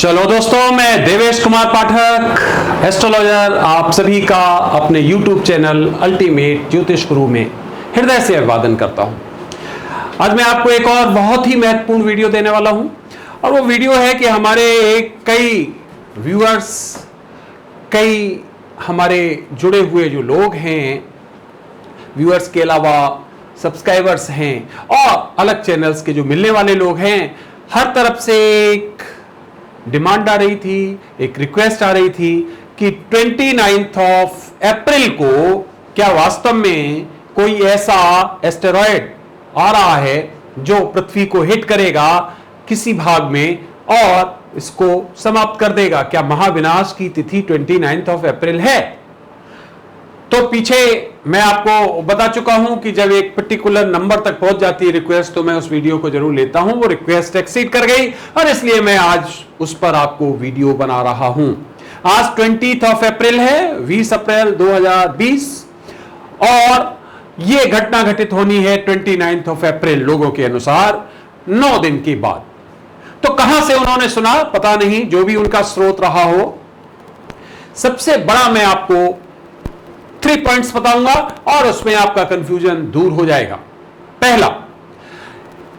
चलो दोस्तों, मैं देवेश कुमार पाठक एस्ट्रोलॉजर आप सभी का अपने YouTube चैनल अल्टीमेट ज्योतिष गुरु में हृदय से अभिवादन करता हूं। आज मैं आपको एक और बहुत ही महत्वपूर्ण वीडियो देने वाला हूं और वो वीडियो है कि हमारे कई व्यूअर्स, कई हमारे जुड़े हुए जो लोग हैं, व्यूअर्स के अलावा सब्सक्राइबर्स हैं और अलग चैनल्स के जो मिलने वाले लोग हैं, हर तरफ से एक डिमांड आ रही थी, एक रिक्वेस्ट आ रही थी कि 29 अप्रैल को क्या वास्तव में कोई ऐसा एस्टेरॉयड आ रहा है जो पृथ्वी को हिट करेगा किसी भाग में और इसको समाप्त कर देगा। क्या महाविनाश की तिथि 29 अप्रैल है? तो पीछे मैं आपको बता चुका हूं कि जब एक पर्टिकुलर नंबर तक पहुंच जाती है रिक्वेस्ट, तो मैं उस वीडियो को जरूर लेता हूं। वो रिक्वेस्ट एक्सीड कर गई और इसलिए मैं आज उस पर आपको वीडियो बना रहा हूं। आज 20 अप्रैल है, 20 अप्रैल 2020 और ये घटना घटित होनी है 29 अप्रैल लोगों के अनुसार 9 दिन के बाद। तो कहां से उन्होंने सुना पता नहीं, जो भी उनका स्रोत रहा हो। सबसे बड़ा मैं आपको 3 पॉइंट्स बताऊंगा और उसमें आपका कंफ्यूजन दूर हो जाएगा। पहला,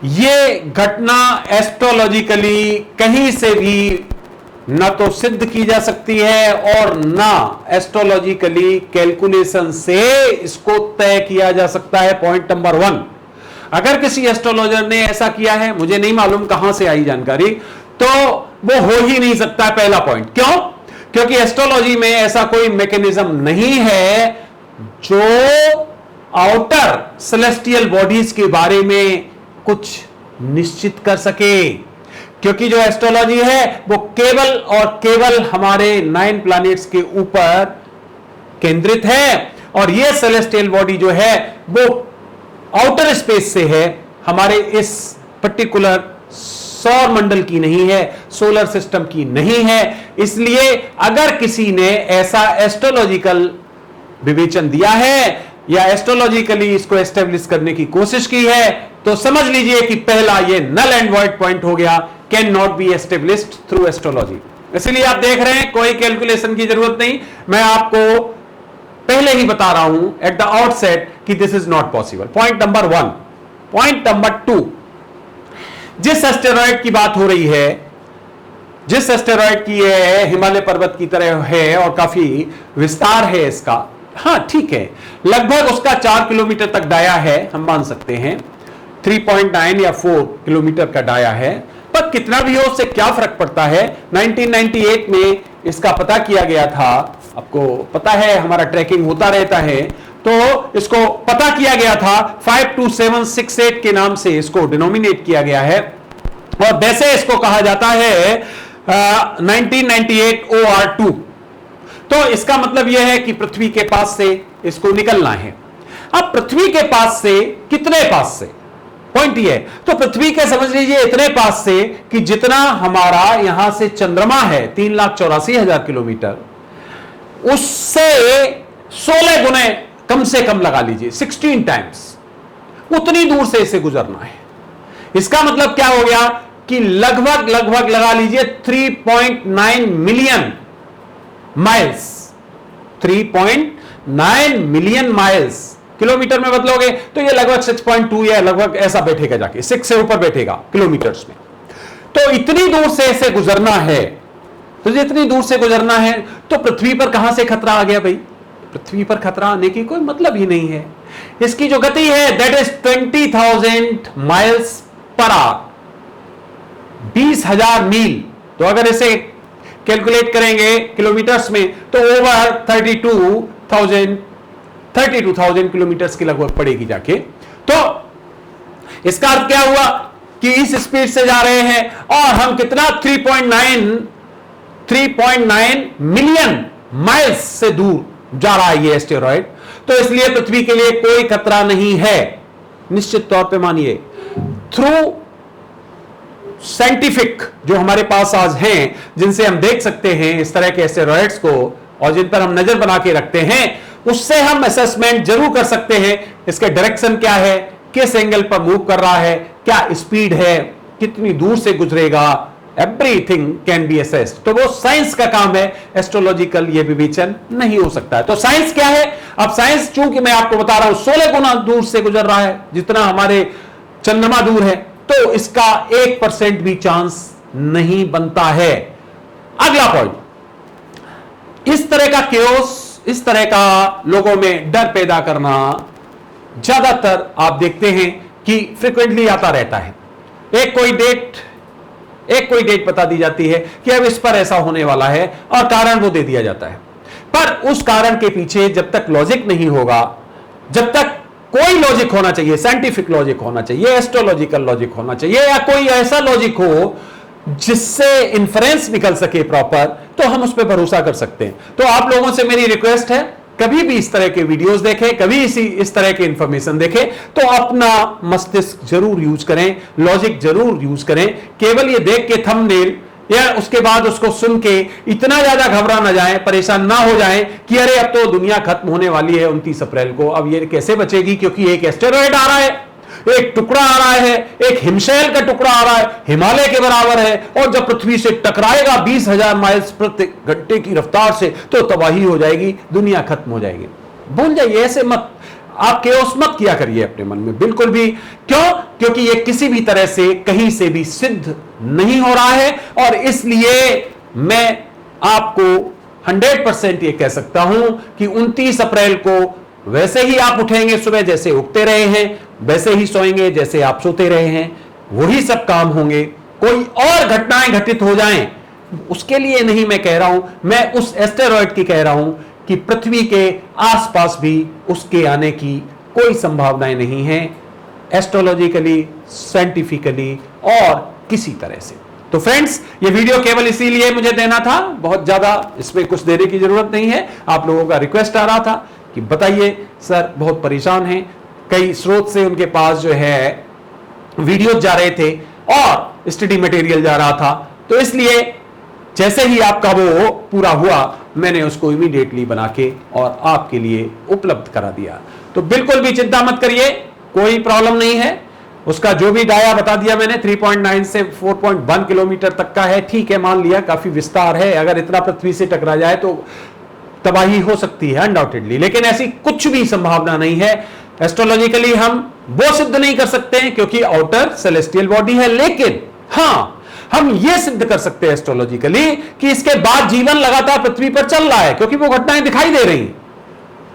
यह घटना एस्ट्रोलॉजिकली कहीं से भी ना तो सिद्ध की जा सकती है और ना एस्ट्रोलॉजिकली कैलकुलेशन से इसको तय किया जा सकता है। पॉइंट नंबर 1, अगर किसी एस्ट्रोलॉजर ने ऐसा किया है, मुझे नहीं मालूम कहां से आई जानकारी, तो वो हो ही नहीं सकता। पहला पॉइंट। क्यों? क्योंकि एस्ट्रोलॉजी में ऐसा कोई मैकेनिज्म नहीं है जो आउटर सेलेस्टियल बॉडीज के बारे में कुछ निश्चित कर सके। क्योंकि जो एस्ट्रोलॉजी है वो केवल और केवल हमारे 9 प्लैनेट्स के ऊपर केंद्रित है और ये सेलेस्टियल बॉडी जो है वो आउटर स्पेस से है, हमारे इस पर्टिकुलर सौर मंडल की नहीं है, सोलर सिस्टम की नहीं है। इसलिए अगर किसी ने ऐसा एस्ट्रोलॉजिकल विवेचन दिया है या एस्ट्रोलॉजिकली इसको एस्टेब्लिश करने की कोशिश की है, तो समझ लीजिए कि पहला ये नल एंड वॉइड पॉइंट हो गया, can not be established through astrology. इसलिए आप देख रहे हैं कोई कैलकुलेशन की जरूरत नहीं। मैं आपको पहले ही बता रहा हूं एट द आउटसेट कि this is not possible. Point number 1। Point number 2, जिस एस्टेरॉयड की बात हो रही है, जिस एस्टेरॉयड की है हिमालय पर्वत की तरह है और काफी विस्तार है इसका, हाँ ठीक है, लगभग उसका 4 किलोमीटर तक डाया है, हम मान सकते हैं 3.9 या 4 किलोमीटर का डाया है। पर कितना भी हो उससे क्या फर्क पड़ता है। 1998 में इसका पता किया गया था, आपको पता है हमारा ट्रैकिंग होता रहता है, तो इसको पता किया गया था 52768 के नाम से इसको डिनोमिनेट किया गया है और वैसे इसको कहा जाता है 1998 OR2। तो इसका मतलब यह है कि पृथ्वी के पास से इसको निकलना है। अब पृथ्वी के पास से कितने पास से, पॉइंट ये है, तो पृथ्वी के समझ लीजिए इतने पास से कि जितना हमारा यहां से चंद्रमा है 3,84,000 किलोमीटर, उससे 16 गुने कम से कम लगा लीजिए, 16 टाइम्स उतनी दूर से इसे गुजरना है। इसका मतलब क्या हो गया कि लगभग लगा लीजिए 3.9 million miles, 3.9 million miles. Kilometre में बदलोगे तो ये लगभग 6.2 या लगभग ऐसा बैठेगा, जाके 6 से ऊपर बैठेगा किलोमीटर्स में। तो इतनी दूर से इसे गुजरना है, तो इतनी दूर से गुजरना है तो पृथ्वी पर कहां से खतरा आ गया भाई? पृथ्वी पर खतरा आने की कोई मतलब ही नहीं है। इसकी जो गति है that is 20,000 miles per hour, 20,000 मील। तो अगर इसे कैलकुलेट करेंगे किलोमीटर्स में तो ओवर 32,000 किलोमीटर्स की लगभग पड़ेगी जाके। तो इसका अर्थ क्या हुआ कि इस स्पीड से जा रहे हैं और हम कितना 3.9 मिलियन माइल्स से दूर जा रहा है ये एस्टेरॉयड। तो इसलिए पृथ्वी के लिए कोई खतरा नहीं है, निश्चित तौर पे मानिए। थ्रू साइंटिफिक जो हमारे पास आज हैं, जिनसे हम देख सकते हैं इस तरह के एस्टेरॉयड्स को और जिन पर हम नजर बना के रखते हैं, उससे हम असेसमेंट जरूर कर सकते हैं इसके डायरेक्शन क्या है, किस एंगल पर मूव कर रहा है, क्या स्पीड है, कितनी दूर से गुजरेगा, एवरीथिंग कैन बी असेस्ड। तो वो साइंस का काम है, एस्ट्रोलॉजिकल ये विवेचन नहीं हो सकता है। तो साइंस क्या है? अब साइंस चूंकि मैं आपको बता रहा हूं 16 गुना दूर से गुजर रहा है जितना हमारे चंद्रमा दूर है, तो इसका 1% भी चांस नहीं बनता है। अगला पॉइंट, इस तरह का केओस, इस तरह का लोगों में डर पैदा करना ज्यादातर आप देखते हैं कि फ्रीक्वेंटली आता रहता है। एक कोई डेट बता दी जाती है कि अब इस पर ऐसा होने वाला है और कारण वो दे दिया जाता है, पर उस कारण के पीछे जब तक लॉजिक नहीं होगा, जब तक कोई लॉजिक होना चाहिए, साइंटिफिक लॉजिक होना चाहिए, एस्ट्रोलॉजिकल लॉजिक होना चाहिए, या कोई ऐसा लॉजिक हो जिससे इन्फ्रेंस निकल सके प्रॉपर, तो हम उस पर भरोसा कर सकते हैं। तो आप लोगों से मेरी रिक्वेस्ट है, कभी भी इस तरह के वीडियोस देखें, कभी इस तरह के इंफॉर्मेशन देखें तो अपना मस्तिष्क जरूर यूज करें, लॉजिक जरूर यूज करें। केवल ये देख के थंबनेल या उसके बाद उसको सुन के इतना ज्यादा घबरा ना जाएं, परेशान ना हो जाएं कि अरे अब तो दुनिया खत्म होने वाली है 29 अप्रैल को, अब ये कैसे बचेगी, क्योंकि एक एस्टेरॉयड आ रहा है, एक टुकड़ा आ रहा है, एक हिमशैल का टुकड़ा आ रहा है, हिमालय के बराबर है, और जब पृथ्वी से टकराएगा 20,000 माइल्स प्रति घंटे की रफ्तार से तो तबाही हो जाएगी, दुनिया खत्म हो जाएगी। भूल जाइए, ऐसे मत, आप केओस मत किया करिए अपने मन में, बिल्कुल भी। क्यों? क्योंकि ये किसी भी तरह से कहीं से भी सिद्ध नहीं हो रहा है, और इसलिए मैं आपको 100% ये कह सकता हूं कि 29 अप्रैल को वैसे ही आप उठेंगे सुबह जैसे उठते रहे हैं, वैसे ही सोएंगे जैसे आप सोते रहे हैं, वही सब काम होंगे। कोई और घटनाएं घटित हो जाएं उसके लिए नहीं मैं कह रहा हूं, मैं उस एस्टेरॉयड की कह रहा हूं कि पृथ्वी के आसपास भी उसके आने की कोई संभावनाएं नहीं है, एस्ट्रोलॉजिकली, साइंटिफिकली और किसी तरह से। तो फ्रेंड्स, ये वीडियो केवल इसीलिए मुझे देना था, बहुत ज्यादा इसमें कुछ देने की जरूरत नहीं है। आप लोगों का रिक्वेस्ट आ रहा था कि बताइए सर, बहुत परेशान हैं, कई स्रोत से उनके पास जो है वीडियोज जा रहे थे और स्टडी मटेरियल जा रहा था, तो इसलिए जैसे ही आपका वो पूरा हुआ मैंने उसको इमीडिएटली बना के और आपके लिए उपलब्ध करा दिया। तो बिल्कुल भी चिंता मत करिए, कोई प्रॉब्लम नहीं है। उसका जो भी डाया बता दिया मैंने, 3.9 से 4.1 किलोमीटर तक का है, ठीक है, मान लिया काफी विस्तार है, अगर इतना पृथ्वी से टकरा जाए तो तबाही हो सकती है अनडाउटेडली, लेकिन ऐसी कुछ भी संभावना नहीं है। एस्ट्रोलॉजिकली हम वो सिद्ध नहीं कर सकते हैं क्योंकि आउटर सेलेस्टियल बॉडी है, लेकिन हां हम ये सिद्ध कर सकते हैं एस्ट्रोलॉजिकली कि इसके बाद जीवन लगातार पृथ्वी पर चल रहा है, क्योंकि वो घटनाएं दिखाई दे रही हैं।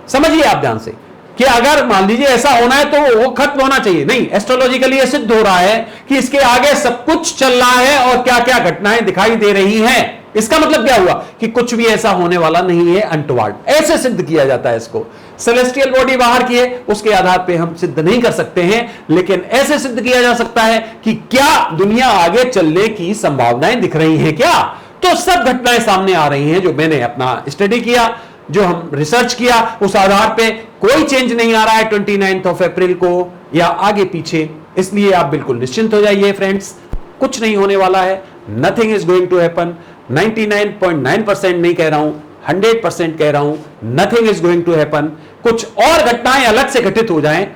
समझिए आप ध्यान से कि अगर मान लीजिए ऐसा होना है तो वो खत्म होना चाहिए, नहीं, एस्ट्रोलॉजिकली ये सिद्ध हो रहा है कि इसके आगे सब कुछ चल रहा है और क्या क्या घटनाएं दिखाई दे रही हैं। इसका मतलब क्या हुआ कि कुछ भी ऐसा होने वाला नहीं है अनटोवर्ड, ऐसे सिद्ध किया जाता है इसको। सेलेस्टियल बॉडी बाहर की है, उसके आधार पे हम सिद्ध नहीं कर सकते हैं, लेकिन ऐसे सिद्ध किया जा सकता है कि क्या दुनिया आगे चलने की संभावनाएं दिख रही हैं क्या। तो सब घटनाएं सामने आ रही हैं, जो मैंने अपना स्टडी किया, जो हम रिसर्च किया, उस आधार पे कोई चेंज नहीं आ रहा है 29 अप्रैल को या आगे पीछे। इसलिए आप बिल्कुल निश्चिंत हो जाइए फ्रेंड्स, कुछ नहीं होने वाला है, nothing is going to happen. 99.9% नहीं कह रहा हूं, 100% कह रहा हूं, nothing is going to happen. कुछ और घटनाएं अलग से घटित हो जाएं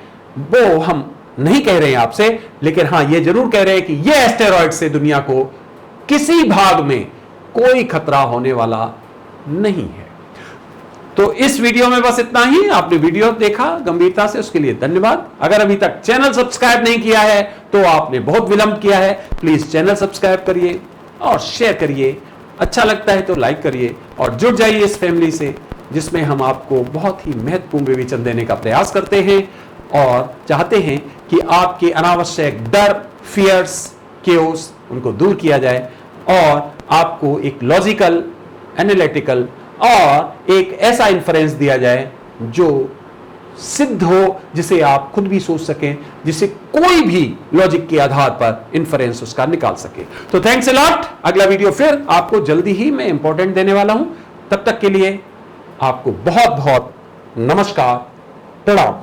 वो हम नहीं कह रहे हैं आपसे, लेकिन हां ये जरूर कह रहे हैं कि ये एस्टेरॉयड से दुनिया को किसी भाग में कोई खतरा होने वाला नहीं है। तो इस वीडियो में बस इतना ही। आपने वीडियो देखा गंभीरता से, उसके लिए धन्यवाद। अगर अभी तक चैनल सब्सक्राइब नहीं किया है तो आपने बहुत विलंब किया है, प्लीज चैनल सब्सक्राइब करिए और शेयर करिए, अच्छा लगता है तो लाइक करिए और जुड़ जाइए इस फैमिली से, जिसमें हम आपको बहुत ही महत्वपूर्ण विवेचन देने का प्रयास करते हैं और चाहते हैं कि आपके अनावश्यक डर, फियर्स, केओस उनको दूर किया जाए और आपको एक लॉजिकल, एनालिटिकल और एक ऐसा इन्फ्रेंस दिया जाए जो सिद्ध हो, जिसे आप खुद भी सोच सकें, जिसे कोई भी लॉजिक के आधार पर इन्फ्रेंस उसका निकाल सके। तो थैंक्स अ लॉट। अगला वीडियो फिर आपको जल्दी ही मैं इंपॉर्टेंट देने वाला हूं। तब तक के लिए आपको बहुत बहुत नमस्कार, प्रणाम।